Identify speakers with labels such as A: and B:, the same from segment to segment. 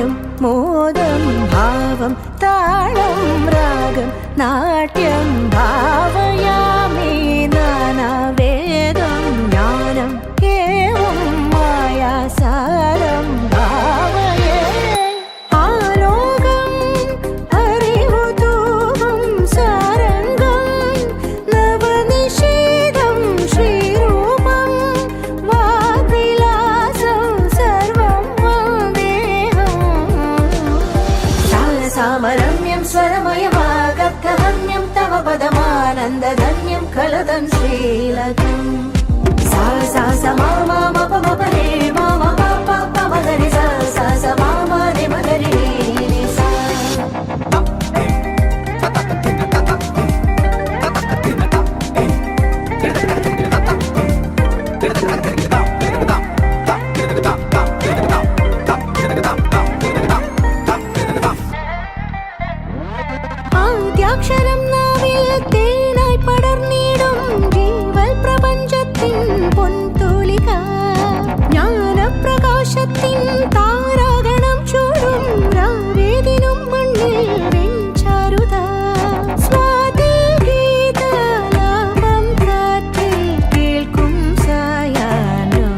A: നാദം മോദം ഭാവം താളം രാഗം നാട്യം ഭാവയാമി നാനാവേദം ജ്ഞാനം ഏവം മായാസാരം ഭാവയേ ആലോകം അറിവു തൂവും സാരംഗം നവനിഷേധം ശ്രീരൂപം വാഗ്വിലാസം സർവം വന്ദേഹം സാരസാമരമ്യം സ്വരമയമാഗർഗഹന്യം തവ പദമാനന്ദധന്യം കലദം ശ്രീലകം sa sa sa ma ma ma pa ma pa re ma ma pa pa pa ma ga re sa sa sa ma ma re ma ga re re sa ആദ്യാക്ഷരം നാവിൽ തേനായി പടർന്നിടും ജീവൽ പ്രപഞ്ചത്തിൻ പൊൻതൂലിക ജ്ഞാനപ്രകാശത്തിൻ താരാഗണം ചൂടും രാവേദിനും മണ്ണിൽ വെഞ്ചാരുത സ്വാതി ഗീതലാപം കാറ്റിൽ കേൾക്കും സായാഹ്നം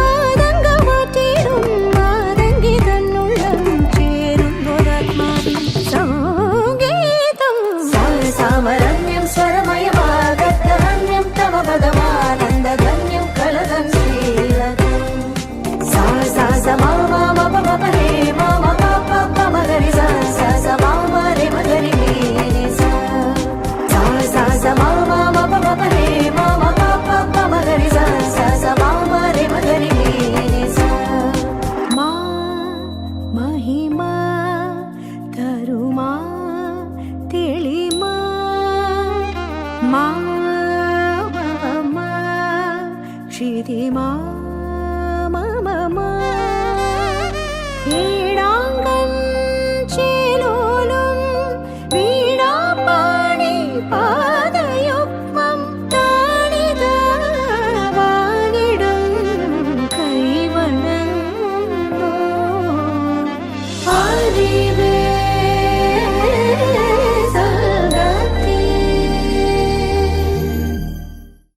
A: ആതങ്കമാറ്റിടും ആതങ്കി തന്നുള്ളം ചേരുന്നൊരാത്മാവിൻ സംഗീതം സാമരമ്യം സ്വരമയമാഗർഗഹന്യം തവ പദമാനന്ദധന്യം കലദം ശ്രീലകം sa sa sa ma ma ma pa ma pa re ma ma pa pa pa ma ga re sa sa sa ma ma re ma ga re re sa sa sa sa ma ma ma pa ma pa re ma ma pa pa pa ma ga re sa sa sa ma ma re ma ga re re sa ma mahima taruma telima ma ma ma shidima